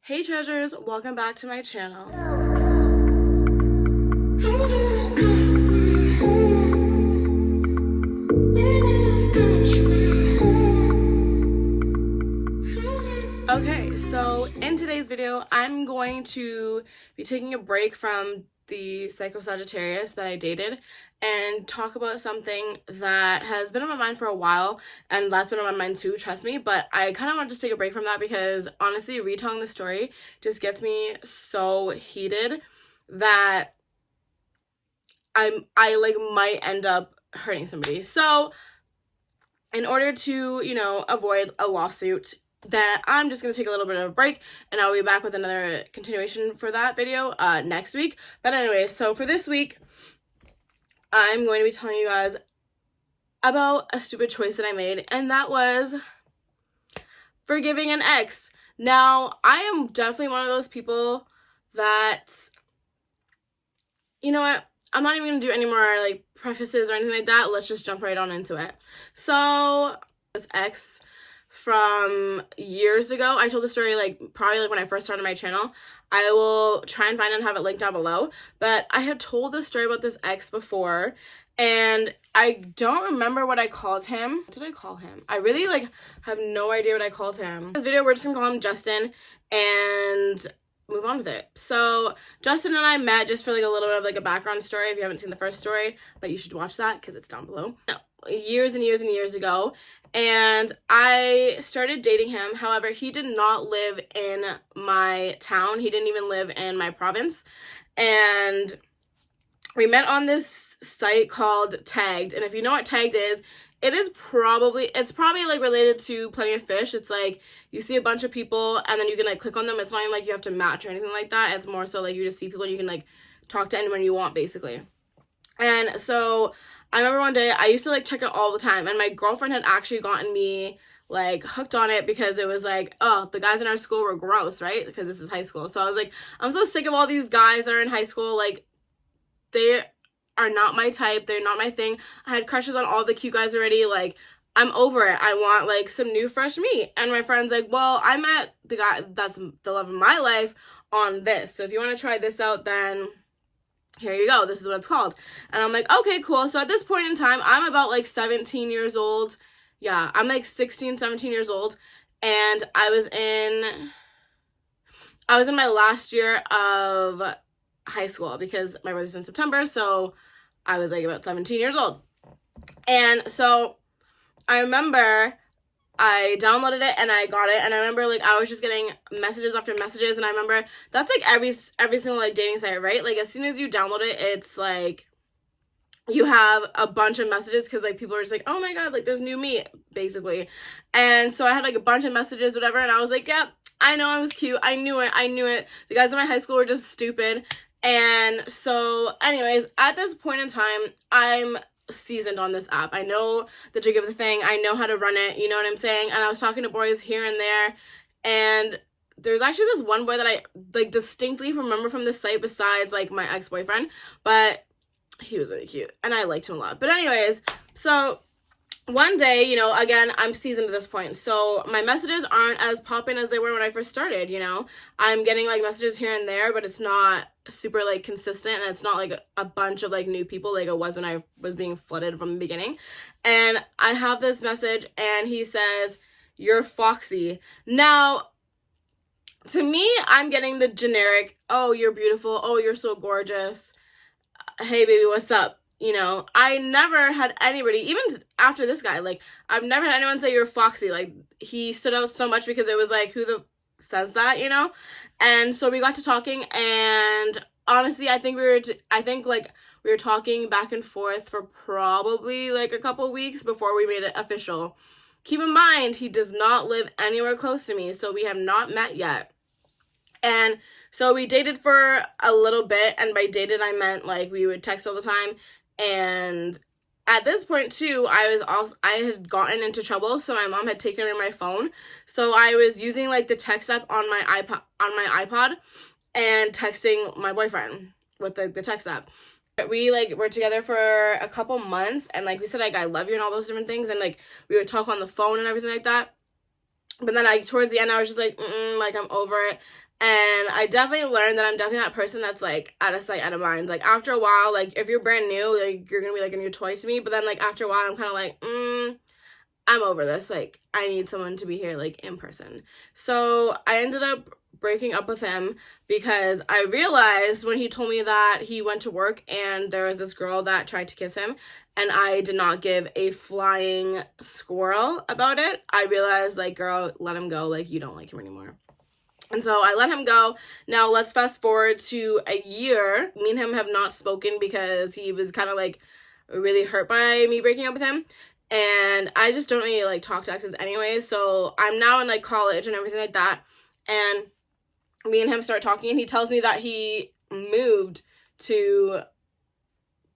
Hey treasures, welcome back to my channel. Okay, so in today's video, I'm going to be taking a break from the Psycho Sagittarius that I dated and talk about something that has been on my mind for a while, and that's been on my mind too, trust me, but I kind of want to just take a break from that because honestly, retelling the story just gets me so heated that I might end up hurting somebody. So in order to, avoid a lawsuit, that I'm just going to take a little bit of a break, and I'll be back with another continuation for that video next week. But anyway, so for this week, I'm going to be telling you guys about a stupid choice that I made, and that was forgiving an ex. Now, I am definitely one of those people that, you know what, I'm not even going to do any more like prefaces or anything like that. Let's just jump right on into it. So, this ex from years ago. I told the story probably when I first started my channel. I will try and find and have it linked down below. But I had told the story about this ex before, and I don't remember what I called him. What did I call him? I really have no idea what I called him. In this video, we're just gonna call him Justin and move on with it. So Justin and I met just for a little bit of a background story if you haven't seen the first story, but you should watch that because it's down below. Years and years and years ago, and I started dating him. However, he did not live in my town. He didn't even live in my province. And we met on this site called Tagged. And if you know what Tagged is, it's probably related to Plenty of Fish. It's you see a bunch of people and then you can click on them. It's not even you have to match or anything like that. It's more so you just see people and you can talk to anyone you want, basically. And so I remember one day I used to check it all the time, and my girlfriend had actually gotten me hooked on it because it was oh, the guys in our school were gross, right? Because this is high school. So I was I'm so sick of all these guys that are in high school. They are not my type. They're not my thing. I had crushes on all the cute guys already. I'm over it. I want some new fresh meat. And my friend's well, I met the guy that's the love of my life on this. So if you want to try this out, then here you go. This is what it's called. And I'm okay, cool. So at this point in time, I'm about 17 years old. Yeah, I'm 16, 17 years old. And I was in my last year of high school because my birthday's in September. So I was about 17 years old. And so I remember I downloaded it and I got it, and I remember I was just getting messages after messages, and I remember that's every single dating site, right? As soon as you download it, it's you have a bunch of messages because people are just oh my god, there's new meat, basically. And so I had a bunch of messages, whatever, and I was yeah, I know I was cute. I knew it. The guys in my high school were just stupid. And so anyways, at this point in time, I'm seasoned on this app. I know the jig of the thing. I know how to run it. You know what I'm saying? And I was talking to boys here and there, and there's actually this one boy that I distinctly remember from this site besides my ex-boyfriend, but he was really cute and I liked him a lot. But anyways, so one day, again, I'm seasoned at this point, so my messages aren't as poppin' as they were when I first started. I'm getting messages here and there, but it's not super consistent, and it's not a bunch of new people it was when I was being flooded from the beginning. And I have this message and he says, "You're foxy." Now, to me, I'm getting the generic, "Oh, you're beautiful. Oh, you're so gorgeous. Hey baby, what's up?" I never had anybody, even after this guy, I've never had anyone say you're foxy. He stood out so much because it was who the says that, And so we got to talking, and honestly, I think we were talking back and forth for probably a couple weeks before we made it official. Keep in mind, he does not live anywhere close to me, so we have not met yet. And so we dated for a little bit, and by dated, I meant we would text all the time. And at this point too, I had gotten into trouble, so my mom had taken away my phone. So I was using the text app on my iPod and texting my boyfriend with the text app. We were together for a couple months, and we said I love you and all those different things, and we would talk on the phone and everything like that. But then towards the end, I was just I'm over it. And I definitely learned that I'm definitely that person that's like out of sight, out of mind. Like after a while, like if you're brand new, like you're gonna be like a new toy to me. But then like after a while, I'm kind of like, I'm over this. Like I need someone to be here like in person. So I ended up breaking up with him because I realized when he told me that he went to work and there was this girl that tried to kiss him and I did not give a flying squirrel about it. I realized like, girl, let him go. Like you don't like him anymore. And so I let him go. Now let's fast forward to a year. Me and him have not spoken because he was kind of like really hurt by me breaking up with him. And I just don't really like talk to exes anyway. So I'm now in like college and everything like that. And me and him start talking and he tells me that he moved to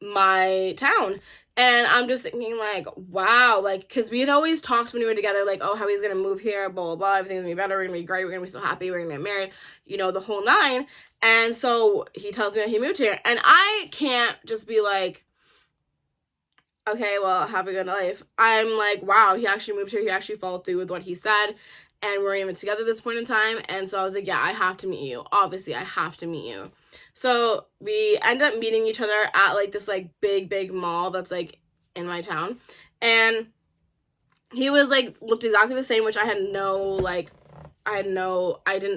my town. And I'm just thinking like, wow, like, because we had always talked when we were together, like, oh, how he's going to move here, blah, blah, blah, everything's going to be better, we're going to be great, we're going to be so happy, we're going to get married, you know, the whole nine. And so he tells me that he moved here. And I can't just be like, okay, well, have a good life. I'm like, wow, he actually moved here, he actually followed through with what he said, and we're even together at this point in time. And so I was like, yeah, I have to meet you. Obviously, I have to meet you. So we end up meeting each other at like this like big mall that's like in my town. And he was like looked exactly the same, which I didn't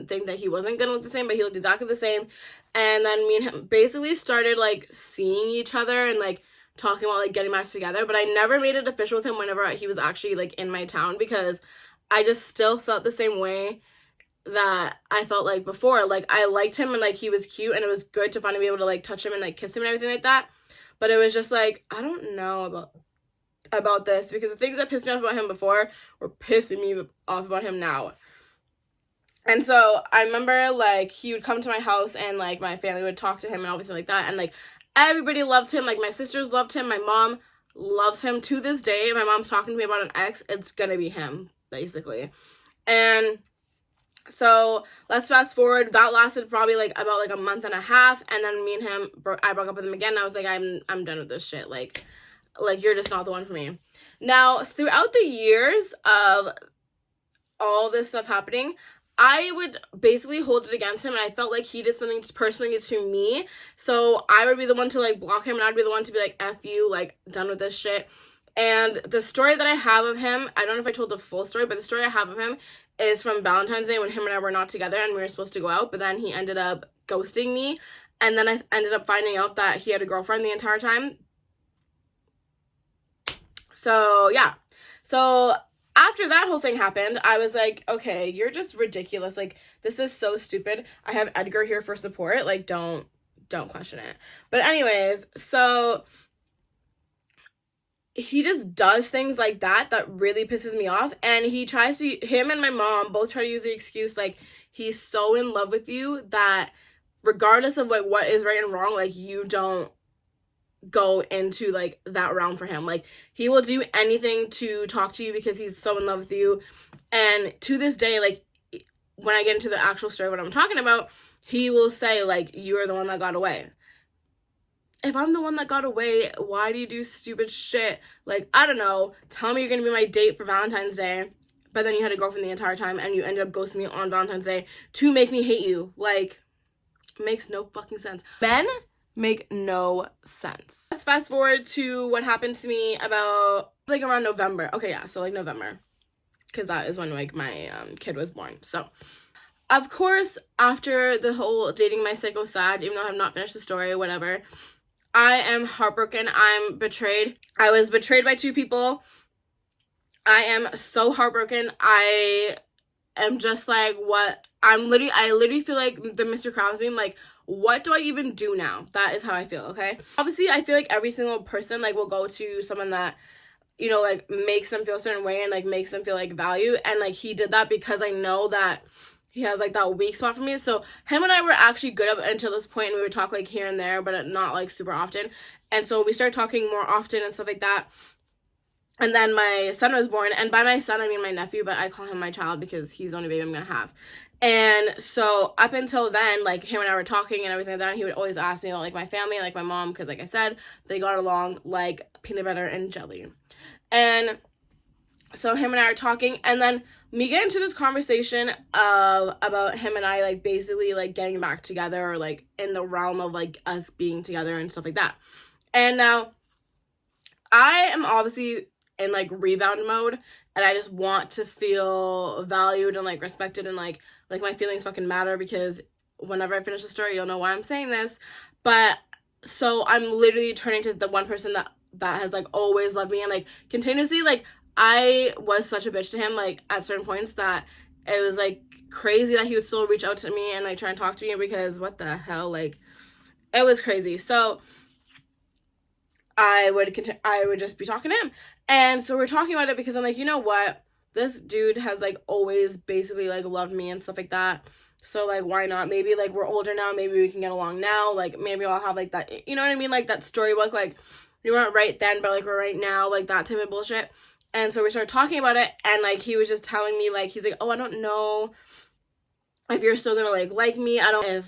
think that he wasn't gonna look the same, but he looked exactly the same. And then me and him basically started like seeing each other and like talking about like getting back together. But I never made it official with him whenever he was actually like in my town because I just still felt the same way that I felt like before. Like I liked him and like he was cute and it was good to finally be able to like touch him and like kiss him and everything like that. But it was just like, I don't know about this because the things that pissed me off about him before were pissing me off about him now. And so I remember like he would come to my house and like my family would talk to him and everything like that. And like everybody loved him. Like my sisters loved him. My mom loves him to this day. My mom's talking to me about an ex. It's gonna be him, basically. And so let's fast forward. That lasted probably like about like a month and a half, and then me and him, I broke up with him again. I was like, I'm done with this shit. Like you're just not the one for me. Now, throughout the years of all this stuff happening, I would basically hold it against him, and I felt like he did something personally to me. So I would be the one to like block him, and I'd be the one to be like, F you, like done with this shit. And the story that I have of him, I don't know if I told the full story, but the story I have of him is from Valentine's Day when him and I were not together and we were supposed to go out, but then he ended up ghosting me. And then I ended up finding out that he had a girlfriend the entire time. So, yeah. So, after that whole thing happened, I was like, okay, you're just ridiculous. Like, this is so stupid. I have Edgar here for support. Like, don't question it. But anyways, so he just does things like that really pisses me off. And him and my mom both try to use the excuse, like, he's so in love with you that regardless of, like, what is right and wrong, like, you don't go into, like, that realm for him. Like, he will do anything to talk to you because he's so in love with you. And to this day, like, when I get into the actual story, what I'm talking about, he will say, like, you are the one that got away. If I'm the one that got away, why do you do stupid shit? Like, I don't know, tell me you're gonna be my date for Valentine's Day, but then you had a girlfriend the entire time and you ended up ghosting me on Valentine's Day to make me hate you. Like, makes no fucking sense. Men make no sense. Let's fast forward to what happened to me about, like, around November. Okay, yeah, so, like, November. Because that is when, like, my kid was born. So, of course, after the whole dating my psycho sad, even though I have not finished the story, whatever, I am heartbroken. I'm betrayed. I was betrayed by 2 people. I am so heartbroken. I am just like, what? I literally feel like the Mr. Krabs meme, like, what do I even do now? That is how I feel, okay? Obviously, I feel like every single person, like, will go to someone that, you know, like, makes them feel a certain way and, like, makes them feel, like, value. And, like, he did that because I know that he has, like, that weak spot for me. So him and I were actually good up until this point, and we would talk, like, here and there, but not, like, super often. And so we started talking more often and stuff like that. And then my son was born, and by my son I mean my nephew, but I call him my child because he's the only baby I'm gonna have. And so up until then, like, him and I were talking and everything like that, and he would always ask me about, like, my family, like my mom, because, like I said, they got along like peanut butter and jelly. And so him and I are talking, and then me get into this conversation of about him and I, like, basically, like, getting back together, or, like, in the realm of, like, us being together and stuff like that. And now I am obviously in, like, rebound mode, and I just want to feel valued and, like, respected, and, like my feelings fucking matter, because whenever I finish the story, you'll know why I'm saying this. But so I'm literally turning to the one person that has, like, always loved me, and, like, continuously, like, I was such a bitch to him, like, at certain points, that it was, like, crazy that he would still reach out to me and, like, try and talk to me, because what the hell, like, it was crazy. So I would just be talking to him. And so we're talking about it, because I'm like, you know what? This dude has, like, always basically, like, loved me and stuff like that. So, like, why not? Maybe, like, we're older now. Maybe we can get along now. Like, maybe I'll have, like, that, you know what I mean? Like, that storybook, like, we weren't right then, but, like, we're right now. Like, that type of bullshit. And so we started talking about it. And, like, he was just telling me, like, he's like, oh, I don't know if you're still gonna, like me. I don't know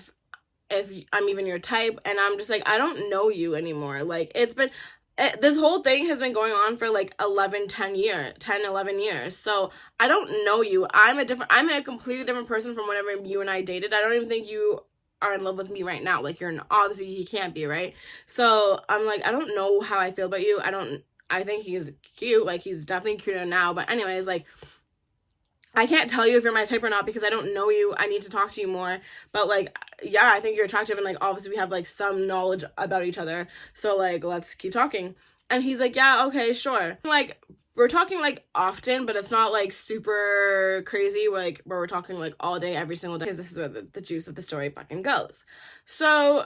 if I'm even your type. And I'm just like, I don't know you anymore. Like, this whole thing has been going on for, like, 11 years. So I don't know you. I'm a completely different person from whenever you and I dated. I don't even think you are in love with me right now. Like, obviously he can't be, right? So I'm like, I don't know how I feel about you. I think he's cute. Like, he's definitely cuter now. But anyways, like, I can't tell you if you're my type or not, because I don't know you. I need to talk to you more. But, like, yeah, I think you're attractive, and, like, obviously we have, like, some knowledge about each other. So, like, let's keep talking. And he's like, yeah, okay, sure. Like, we're talking, like, often, but it's not, like, super crazy, like, where we're talking, like, all day, every single day, because this is where the juice of the story fucking goes. So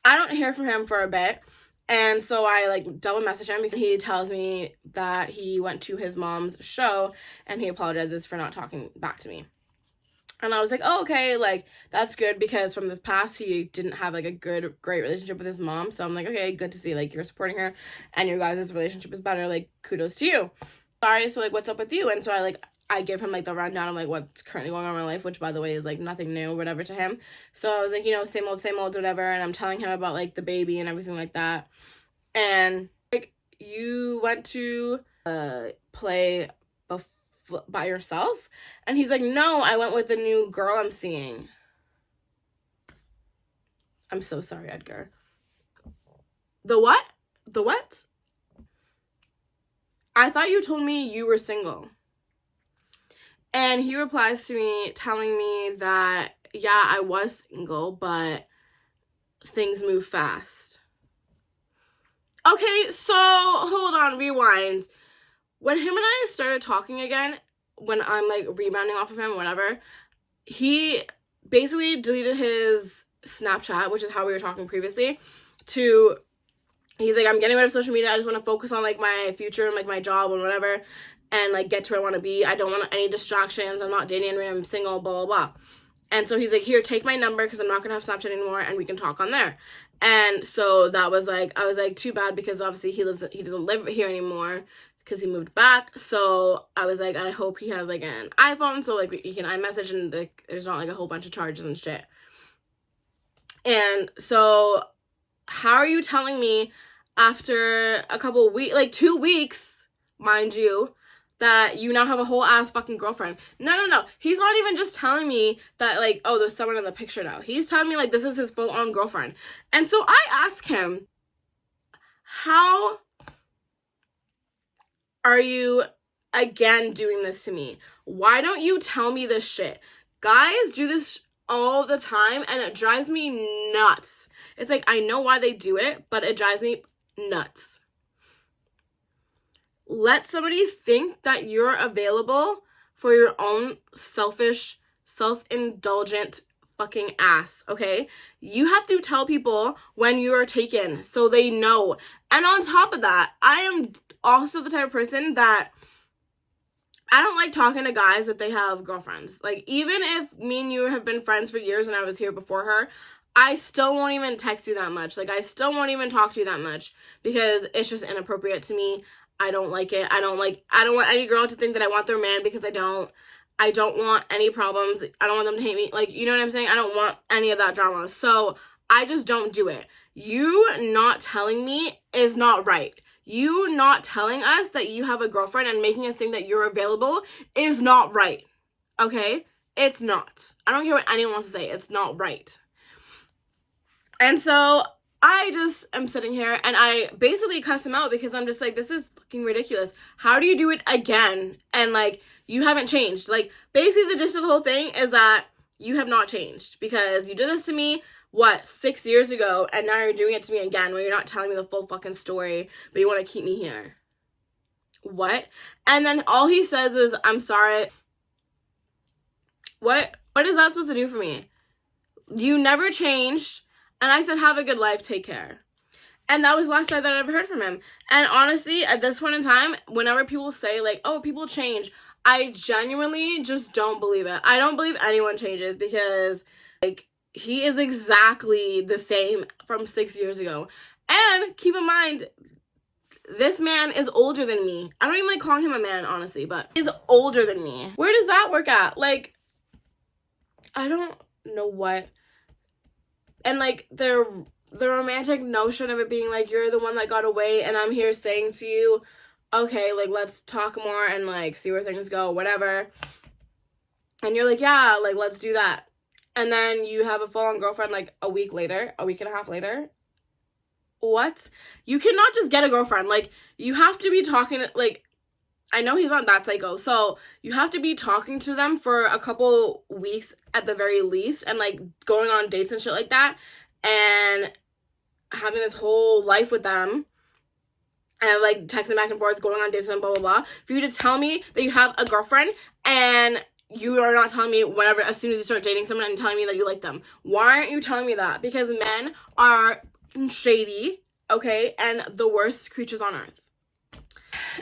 I don't hear from him for a bit. And so I, like, double message him, because he tells me that he went to his mom's show and he apologizes for not talking back to me. And I was like, oh, okay, like, that's good, because from this past, he didn't have, like, a great relationship with his mom. So I'm like, okay, good to see, like, you're supporting her and your guys' relationship is better. Like, kudos to you. Sorry, so, like, what's up with you? And so I give him, like, the rundown of, like, what's currently going on in my life, which, by the way, is, like, nothing new or whatever to him. So I was like, you know, same old, whatever. And I'm telling him about, like, the baby and everything like that. And, like, you went to play by yourself? And he's like, no, I went with the new girl I'm seeing. I'm so sorry, Edgar. The what? The what? I thought you told me you were single. And he replies to me telling me that, yeah, I was single, but things move fast. Okay, so hold on, rewind. When him and I started talking again, when I'm, like, rebounding off of him, whatever, he basically deleted his Snapchat, which is how we were talking previously, he's like, I'm getting rid of social media. I just want to focus on, like, my future and, like, my job and whatever, and, like, get to where I want to be. I don't want any distractions. I'm not dating anyone. I'm single, blah, blah, blah. And so he's like, here, take my number, because I'm not going to have Snapchat anymore, and we can talk on there. And so that was, like, I was like, too bad, because obviously he doesn't live here anymore, because he moved back. So I was like, I hope he has, like, an iPhone, so, like, he can iMessage, and, like, there's not, like, a whole bunch of charges and shit. And so how are you telling me after a couple weeks, like, 2 weeks, mind you, that you now have a whole ass fucking girlfriend? No. He's not even just telling me that, like, oh, there's someone in the picture now. He's telling me, like, this is his full-on girlfriend. And so I ask him, how are you, again, doing this to me? Why don't you tell me this shit? Guys do this all the time, and it drives me nuts. It's like, I know why they do it, but it drives me nuts. Let somebody think that you're available for your own selfish, self-indulgent fucking ass, okay? You have to tell people when you are taken so they know. And on top of that, I am also the type of person that I don't like talking to guys if they have girlfriends. Like, even if me and you have been friends for years and I was here before her, I still won't even text you that much. Like, I still won't even talk to you that much, because it's just inappropriate to me. I don't like it. I don't want any girl to think that I want their man, because I don't want any problems. I don't want them to hate me. Like, you know what I'm saying? I don't want any of that drama. So I just don't do it. You not telling me is not right. you not telling us that you have a girlfriend and making us think that you're available is not right. Okay? It's not. I don't care what anyone wants to say. It's not right. And so I just am sitting here and I basically cuss him out because I'm just like, this is fucking ridiculous. How do you do it again? And like, you haven't changed. Like, basically the gist of the whole thing is that you have not changed because you did this to me, 6 years ago, and now you're doing it to me again when you're not telling me the full fucking story, but you want to keep me here. What? And then all he says is, I'm sorry. What is that supposed to do for me? You never changed. And I said, have a good life, take care. And that was the last time that I ever heard from him. And honestly, at this point in time, whenever people say, like, oh, people change, I genuinely just don't believe it. I don't believe anyone changes because, like, he is exactly the same from 6 years ago. And keep in mind, this man is older than me. I don't even like calling him a man, honestly, but he's older than me. Where does that work at? Like, I don't know what. And, like, the romantic notion of it being, like, you're the one that got away, and I'm here saying to you, okay, like, let's talk more and, like, see where things go, whatever. And you're like, yeah, like, let's do that. And then you have a full-on girlfriend, like, a week and a half later. What? You cannot just get a girlfriend. Like, you have to be talking, like, I know he's not that psycho, so you have to be talking to them for a couple weeks at the very least and, like, going on dates and shit like that and having this whole life with them and, like, texting back and forth, going on dates and blah, blah, blah. For you to tell me that you have a girlfriend and you are not telling me whenever, as soon as you start dating someone and telling me that you like them. Why aren't you telling me that? Because men are shady, okay, and the worst creatures on earth.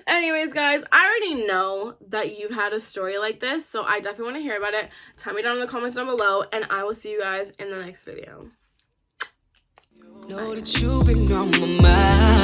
Anyways, guys, I already know that you've had a story like this, so I definitely want to hear about it. Tell me down in the comments down below, and I will see you guys in the next video. Know that you've been on my mind.